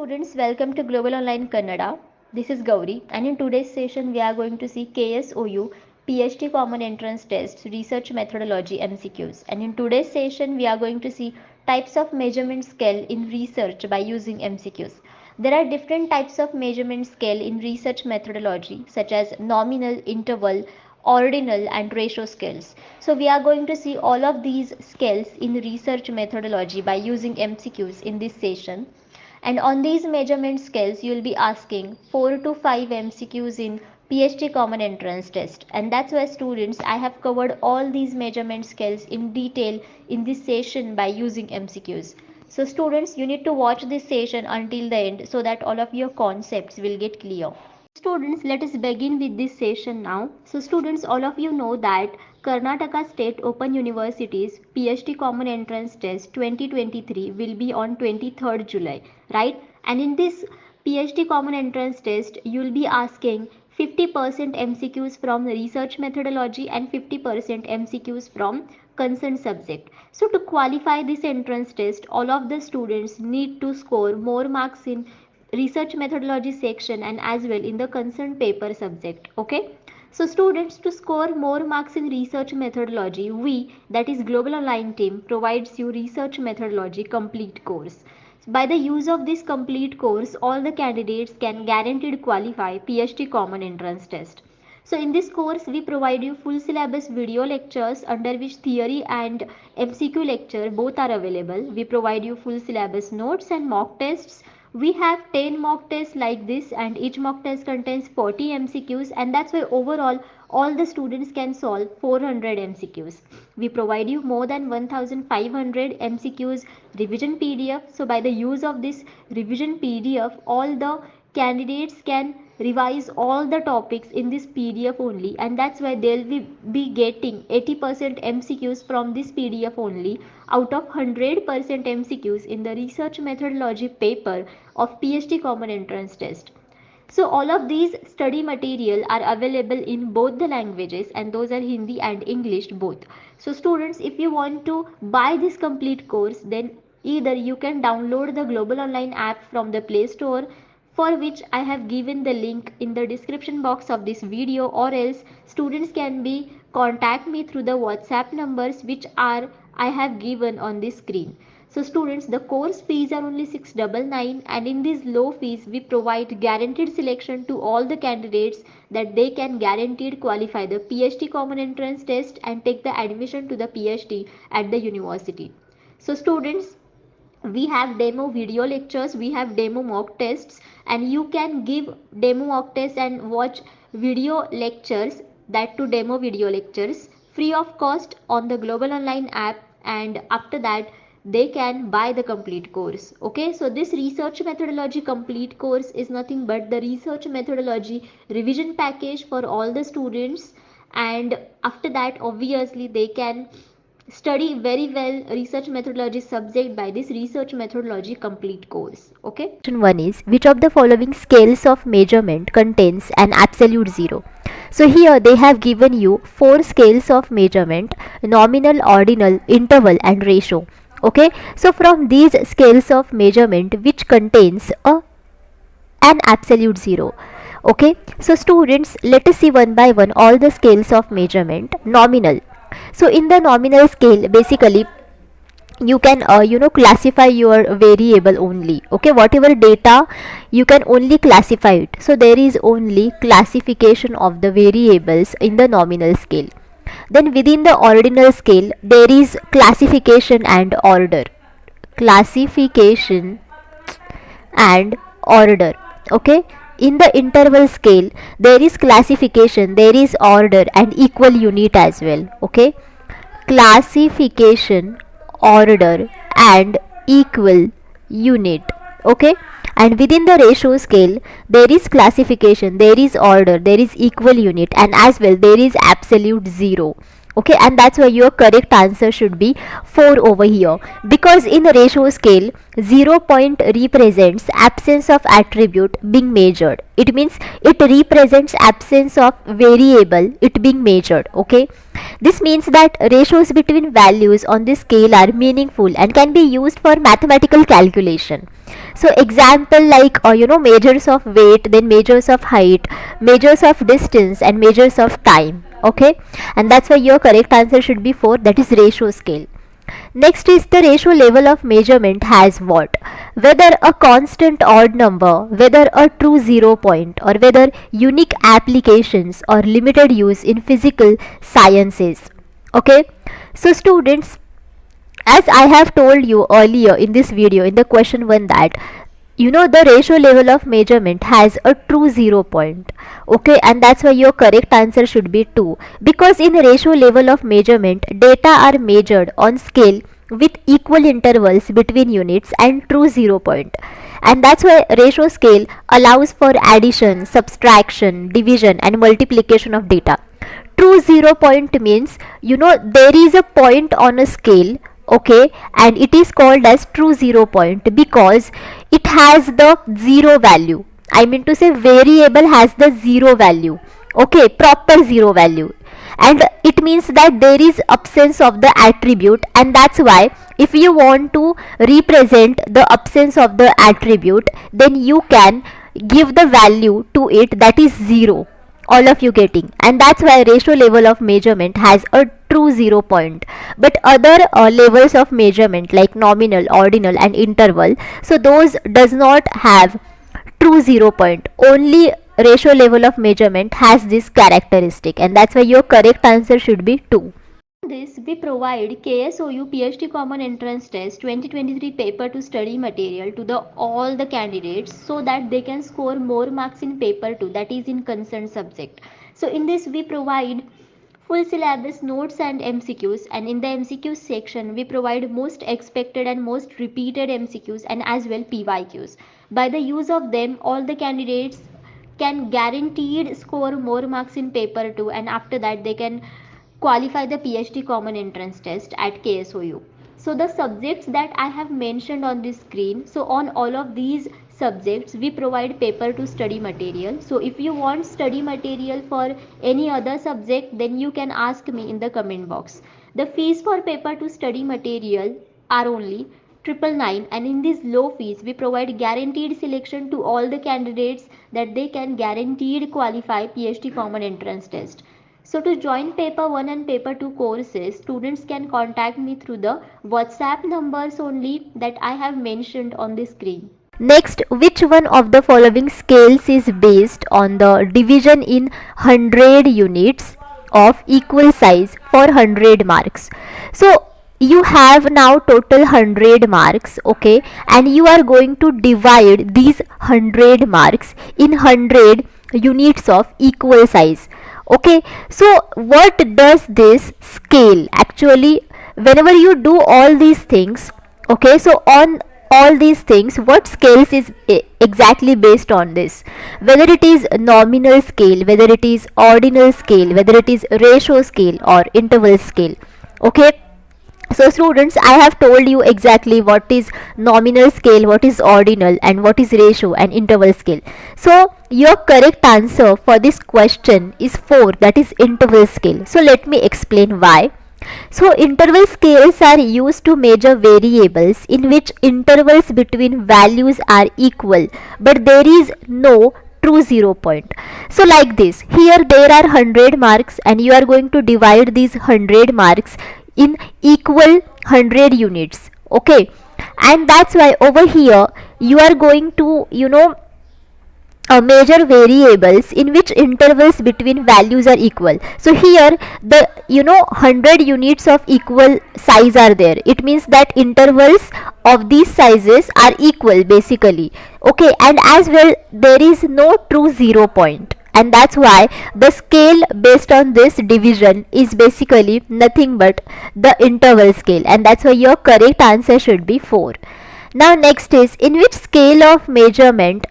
Students, welcome to Global Online Kannada. This is Gauri, and in today's session, we are going to see KSOU PhD Common Entrance Test Research Methodology MCQs. And in today's session, we are going to see types of measurement scale in research by using MCQs. There are different types of measurement scale in research methodology, such as nominal, interval, ordinal, and ratio scales. So, we are going to see all of these scales in research methodology by using MCQs in this session. And on these measurement scales, you will be asking 4 to 5 MCQs in PhD Common Entrance Test. And that's why students, I have covered all these measurement scales in detail in this session by using MCQs. So students, you need to watch this session until the end so that all of your concepts will get clear. Students, let us begin with this session now. So students, all of you know that Karnataka State Open University's PhD Common Entrance Test 2023 will be on 23rd July, right? And in this PhD Common Entrance Test, you will be asking 50% MCQs from research methodology and 50% MCQs from concerned subject. So to qualify this entrance test, all of the students need to score more marks in research methodology section and as well in the concerned paper subject. Okay, so students, to score more marks in research methodology, we, that is Global Online team, provides you research methodology complete course. By the use of this complete course, all the candidates can guaranteed qualify PhD Common Entrance Test. So in this course, we provide you full syllabus video lectures under which theory and MCQ lecture both are available. We provide you full syllabus notes and mock tests. We have 10 mock tests like this, and each mock test contains 40 MCQs, and that's why overall all the students can solve 400 MCQs. We provide you more than 1500 MCQs revision PDF. So by the use of this revision PDF, all the candidates can revise all the topics in this PDF only, and that's why they'll be getting 80% MCQs from this PDF only out of 100% MCQs in the research methodology paper of PhD Common Entrance Test. So all of these study material are available in both the languages, and those are Hindi and English both. So students, if you want to buy this complete course, then either you can download the Global Online app from the Play Store, for which I have given the link in the description box of this video, or else students can be contact me through the WhatsApp numbers which are I have given on this screen. So students, the course fees are only 699, and in these low fees we provide guaranteed selection to all the candidates that they can guaranteed qualify the PhD Common Entrance Test and take the admission to the PhD at the university. So students, we have demo video lectures, we have demo mock tests, and you can give demo mock tests and watch video lectures, that to demo video lectures, free of cost on the Global Online app, and after that they can buy the complete course. Okay, so this research methodology complete course is nothing but the research methodology revision package for all the students, and after that obviously they can study very well research methodology subject by this research methodology complete course. Okay, question 1 is, which of the following scales of measurement contains an absolute zero? So here they have given you 4 scales of measurement: nominal, ordinal, interval and ratio. Okay, so from these scales of measurement, which contains an absolute zero? Okay, so students, let us see one by one all the scales of measurement. Nominal. So in the nominal scale, basically you can classify your variable only. Okay, whatever data you can only classify it. So there is only classification of the variables in the nominal scale. Then within the ordinal scale, there is classification and order. Classification and order. Okay, in the interval scale, there is classification, there is order and equal unit as well. Okay, classification, order and equal unit. Okay, and within the ratio scale, there is classification, there is order, there is equal unit, and as well there is absolute zero. Okay, and that's why your correct answer should be 4 over here, because in the ratio scale 0 point represents absence of attribute being measured. It means it represents absence of variable it being measured. Okay, this means that ratios between values on this scale are meaningful and can be used for mathematical calculation. So example like measures of weight, then measures of height, measures of distance, and measures of time. Okay, and that's why your correct answer should be 4, that is ratio scale. Next is the ratio level of measurement has what? Whether a constant odd number, whether a true 0 point, or whether unique applications or limited use in physical sciences. Okay, so students, as I have told you earlier in this video in the question 1 that the ratio level of measurement has a true 0 point. Okay, and that's why your correct answer should be 2, because in the ratio level of measurement data are measured on scale with equal intervals between units and true 0 point, and that's why ratio scale allows for addition, subtraction, division, and multiplication of data. True 0 point means there is a point on a scale. Okay, and it is called as true 0 point because it has the 0 value. I mean to say variable has the 0 value. Okay, proper 0 value, and it means that there is absence of the attribute, and that's why if you want to represent the absence of the attribute, then you can give the value to it, that is 0. All of you getting? And that's why ratio level of measurement has a true 0 point, but other levels of measurement like nominal, ordinal, and interval, so those does not have true 0 point. Only ratio level of measurement has this characteristic, and that's why your correct answer should be 2. This we provide KSOU PhD Common Entrance Test 2023 paper to study material to all the candidates, so that they can score more marks in paper 2, that is in concerned subject. So in this we provide full syllabus, notes, and MCQs, and in the MCQ section we provide most expected and most repeated MCQs and as well PYQs. By the use of them, all the candidates can guaranteed score more marks in paper 2, and after that they can qualify the PhD Common Entrance Test at KSOU. So the subjects that I have mentioned on this screen, so on all of these subjects we provide paper to study material. So if you want study material for any other subject, then you can ask me in the comment box. The fees for paper to study material are only 999, and in this low fees we provide guaranteed selection to all the candidates that they can guaranteed qualify PhD Common Entrance Test. So to join paper 1 and paper 2 courses, students can contact me through the WhatsApp numbers only that I have mentioned on the screen. Next, which one of the following scales is based on the division in 100 units of equal size for 100 marks? So you have now total 100 marks, okay, and you are going to divide these 100 marks in 100 units of equal size. Okay, so what does this scale actually, whenever you do all these things, okay, so on all these things, what scales is exactly based on this? Whether it is nominal scale, whether it is ordinal scale, whether it is ratio scale or interval scale. Okay, so students, I have told you exactly what is nominal scale, what is ordinal, and what is ratio and interval scale. So your correct answer for this question is 4, that is interval scale. So let me explain why. So interval scales are used to measure variables in which intervals between values are equal, but there is no true 0 point. So like this, here there are 100 marks and you are going to divide these 100 marks in equal 100 units. Okay, and that's why over here you are going to measure variables in which intervals between values are equal. So here the 100 units of equal size are there. It means that intervals of these sizes are equal basically. Okay, and as well there is no true 0 point, and that's why the scale based on this division is basically nothing but the interval scale, and that's why your correct answer should be 4. Now next is, in which scale of measurement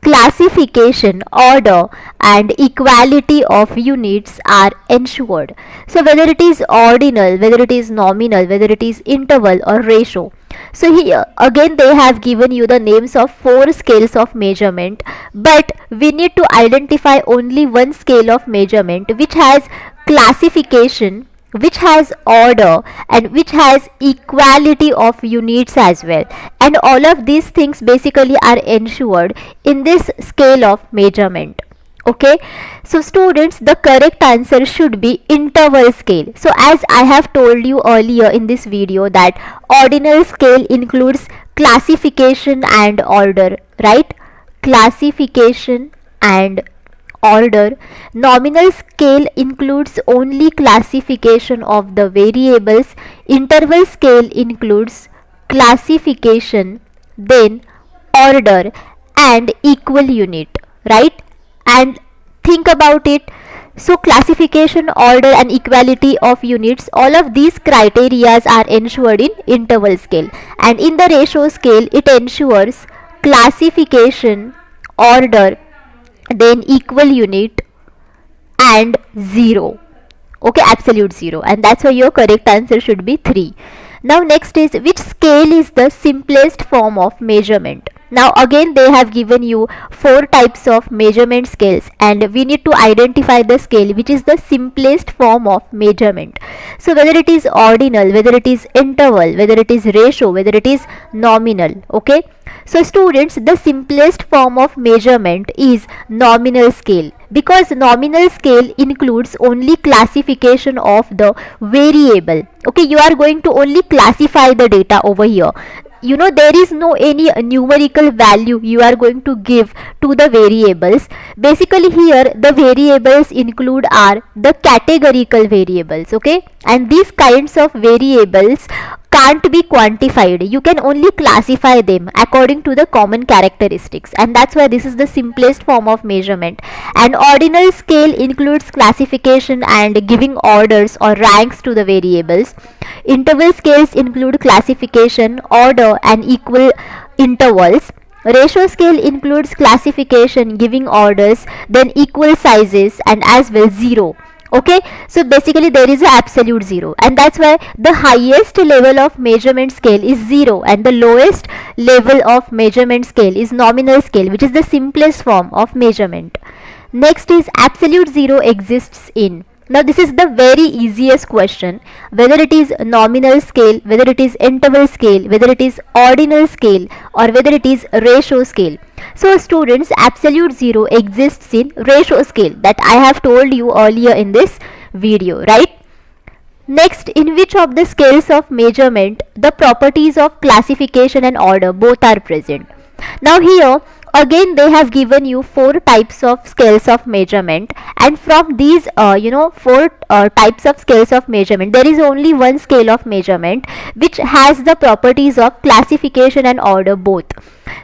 classification, order and equality of units are ensured. So whether it is ordinal, whether it is nominal, whether it is interval or ratio. So here again they have given you the names of 4 scales of measurement, but we need to identify only one scale of measurement which has classification, which has order and which has equality of units as well, and all of these things basically are ensured in this scale of measurement. Okay, so students, the correct answer should be interval scale. So as I have told you earlier in this video that ordinal scale includes classification and order, right? Classification and order. Nominal scale includes only classification of the variables. Interval scale includes classification, then order and equal unit, right? And think about it. So classification, order and equality of units, all of these criteria are ensured in interval scale, and in the ratio scale it ensures classification, order, then equal unit and 0. Okay, absolute 0, and that's why your correct answer should be 3. Now next is, which scale is the simplest form of measurement? Now again they have given you 4 types of measurement scales, and we need to identify the scale which is the simplest form of measurement. So whether it is ordinal, whether it is interval, whether it is ratio, whether it is nominal. Okay, so students, the simplest form of measurement is nominal scale, because nominal scale includes only classification of the variable. Okay, you are going to only classify the data over here. You know, there is no any numerical value you are going to give to the variables. Basically here the variables include are the categorical variables. Okay, and these kinds of variables can't be quantified. You can only classify them according to the common characteristics, and that's why this is the simplest form of measurement. And ordinal scale includes classification and giving orders or ranks to the variables. Interval scales include classification, order and equal intervals. Ratio scale includes classification, giving orders, then equal sizes and as well 0. Okay, so basically there is a absolute 0, and that's why the highest level of measurement scale is 0 and the lowest level of measurement scale is nominal scale, which is the simplest form of measurement. Next is, absolute 0 exists in. Now this is the very easiest question, whether it is nominal scale, whether it is interval scale, whether it is ordinal scale or whether it is ratio scale. So students, absolute 0 exists in ratio scale, that I have told you earlier in this video, right? Next, in which of the scales of measurement the properties of classification and order both are present? Now here again they have given you 4 types of scales of measurement, and from these 4 types of scales of measurement, there is only one scale of measurement which has the properties of classification and order both.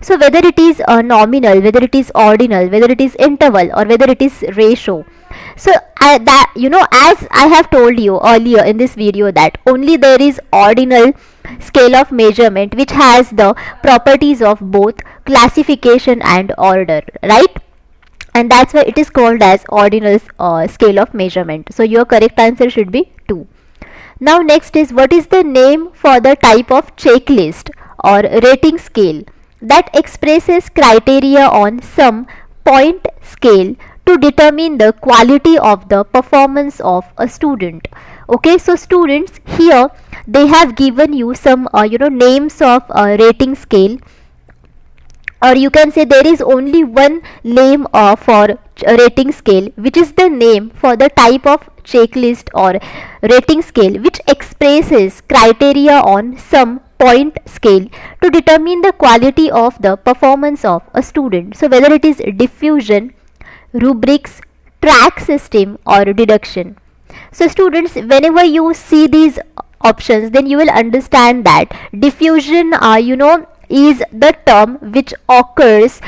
So whether it is nominal, whether it is ordinal, whether it is interval or whether it is ratio. So as I have told you earlier in this video that only there is ordinal scale of measurement which has the properties of both classification and order, right? And that's why it is called as ordinal scale of measurement. So your correct answer should be 2. Now next is, what is the name for the type of checklist or rating scale that expresses criteria on some point scale to determine the quality of the performance of a student? Okay, so students, here they have given you some names of rating scale, or you can say there is only one name for rating scale, which is the name for the type of checklist or rating scale which expresses criteria on some point scale to determine the quality of the performance of a student. So whether it is diffusion, rubrics, track system or deduction. So students, whenever you see these options, then you will understand that diffusion is the term which occurs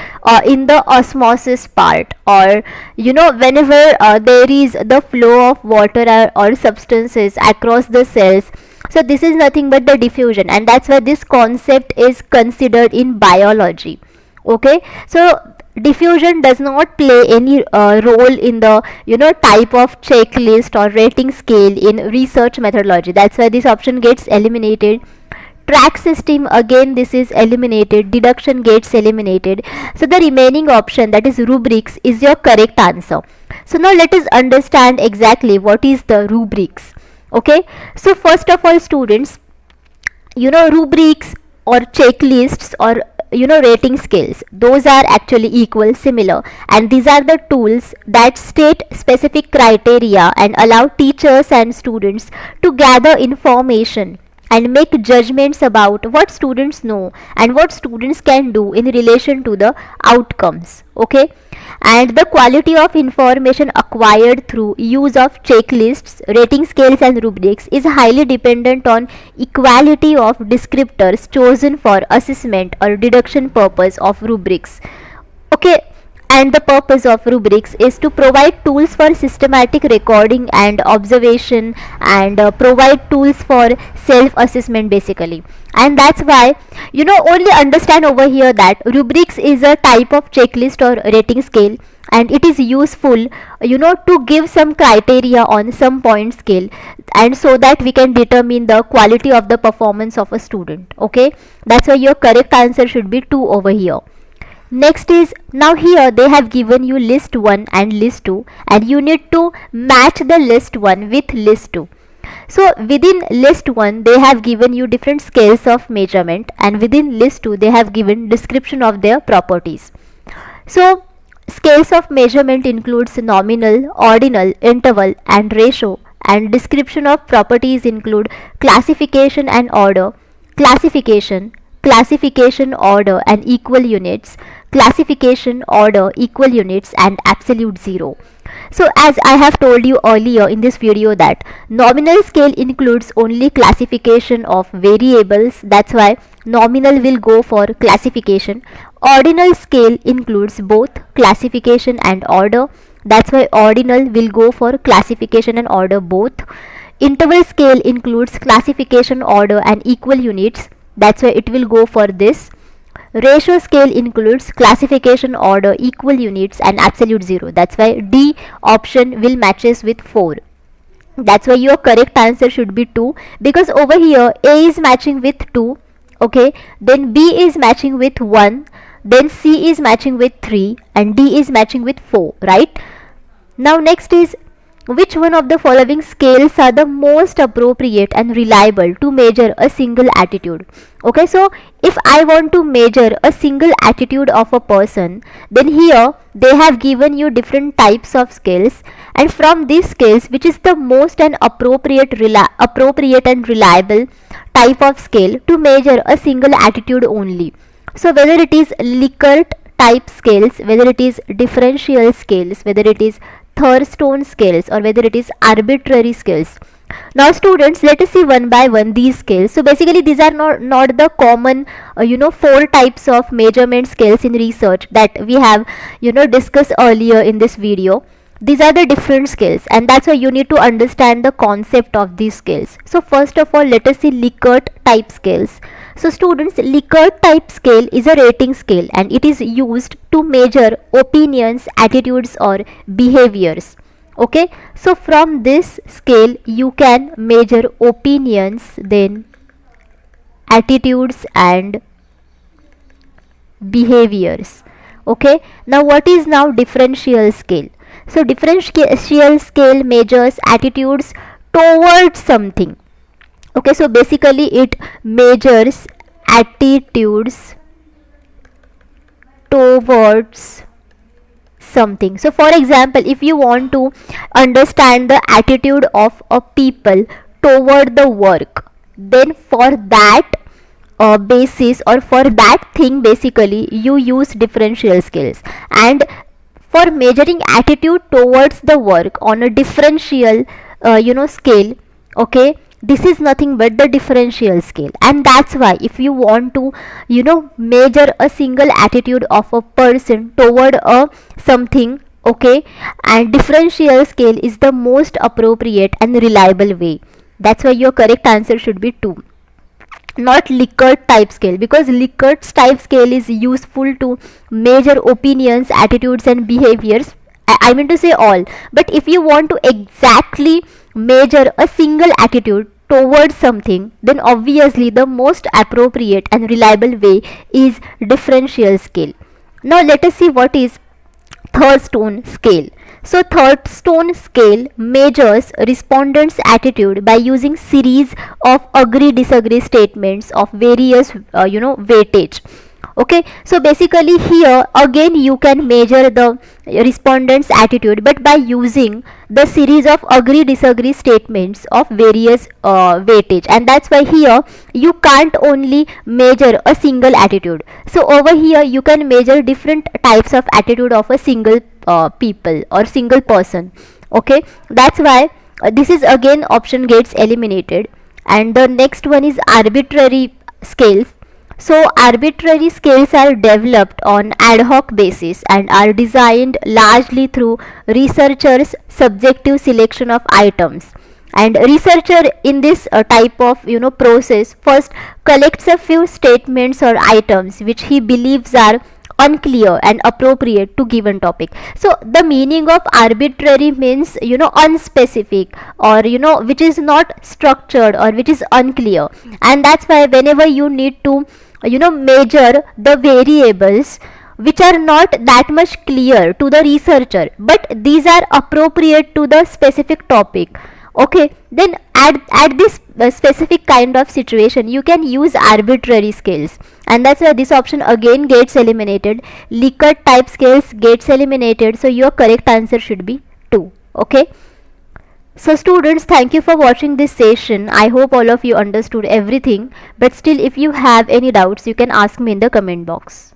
in the osmosis part, or whenever there is the flow of water or substances across the cells. So this is nothing but the diffusion, and that's why this concept is considered in biology. Okay, so diffusion does not play any role in the type of checklist or rating scale in research methodology. That's why this option gets eliminated. Track system, again this is eliminated. Deduction gets eliminated. So the remaining option, that is rubrics, is your correct answer. So now let us understand exactly what is the rubrics. Okay, so first of all students, rubrics or checklists or rating scales, those are actually equal, similar, and these are the tools that state specific criteria and allow teachers and students to gather information and make judgments about what students know and what students can do in relation to the outcomes. Okay, and the quality of information acquired through use of checklists, rating scales and rubrics is highly dependent on equality of descriptors chosen for assessment or deduction purpose of rubrics. Okay, and the purpose of rubrics is to provide tools for systematic recording and observation, and provide tools for self-assessment basically. And that's why only understand over here that rubrics is a type of checklist or rating scale, and it is useful to give some criteria on some point scale, and so that we can determine the quality of the performance of a student. Okay, that's why your correct answer should be 2 over here. Next is, now here they have given you list 1 and list 2, and you need to match the list 1 with list 2. So within list 1 they have given you different scales of measurement, and within list 2 they have given description of their properties. So scales of measurement includes nominal, ordinal, interval and ratio, and description of properties include classification and order, classification, order and equal units, classification, order, equal units and absolute zero. So as I have told you earlier in this video that nominal scale includes only classification of variables, that's why nominal will go for classification. Ordinal scale includes both classification and order, that's why ordinal will go for classification and order both. Interval scale includes classification, order and equal units, that's why it will go for this. Ratio scale includes classification, order, equal units and absolute zero, that's why D option will matches with 4. That's why your correct answer should be 2, because over here A is matching with 2, okay, then B is matching with 1, then C is matching with 3 and D is matching with 4, right? Now next is, which one of the following scales are the most appropriate and reliable to measure a single attitude? Okay, so if I want to measure a single attitude of a person, then here they have given you different types of scales, and from these scales, which is the most and appropriate and reliable type of scale to measure a single attitude only. So whether it is Likert type scales, whether it is differential scales, whether it is Thurstone scales, or whether it is arbitrary scales. Now students, let us see one by one these scales. So basically these are not the common 4 types of measurement scales in research that we have discussed earlier in this video. These are the different scales, and that's why you need to understand the concept of these scales. So first of all, let us see Likert type scales. So students, Likert type scale is a rating scale, and it is used to measure opinions, attitudes or behaviors. Okay, so from this scale you can measure opinions, then attitudes and behaviors. Okay, now what is now differential scale? So differential scale measures attitudes towards something. Okay, so basically it measures attitudes towards something. So for example, if you want to understand the attitude of a people toward the work, then for that basis or for that thing basically you use differential scales. And for measuring attitude towards the work on a differential scale, okay, this is nothing but the differential scale. And that's why if you want to measure a single attitude of a person toward a something, okay, and differential scale is the most appropriate and reliable way. That's why your correct answer should be 2. not Likert type scale, because Likert's type scale is useful to measure opinions, attitudes and behaviors. I mean to say all. But if you want to exactly measure a single attitude towards something, then obviously the most appropriate and reliable way is differential scale. Now let us see what is Thurstone scale. So Thurstone scale measures respondents' attitude by using series of agree-disagree statements of various weightage. Okay, so basically here again you can measure the respondents attitude, but by using the series of agree disagree statements of various weightage, and that's why here you can't only measure a single attitude. So over here you can measure different types of attitude of a single people or single person. Okay, that's why this is again option gets eliminated. And the next one is arbitrary scales. So arbitrary scales are developed on ad hoc basis and are designed largely through researchers' subjective selection of items. And researcher in this type of process first collects a few statements or items which he believes are unclear and appropriate to given topic. So the meaning of arbitrary means unspecific, or which is not structured or which is unclear. And that's why whenever you need to measure the variables which are not that much clear to the researcher, but these are appropriate to the specific topic, okay, then at this specific kind of situation you can use arbitrary scales. And that's why this option again gets eliminated. Likert type scales gets eliminated, so your correct answer should be 2. Okay, so students, thank you for watching this session. I hope all of you understood everything, but still if you have any doubts you can ask me in the comment box.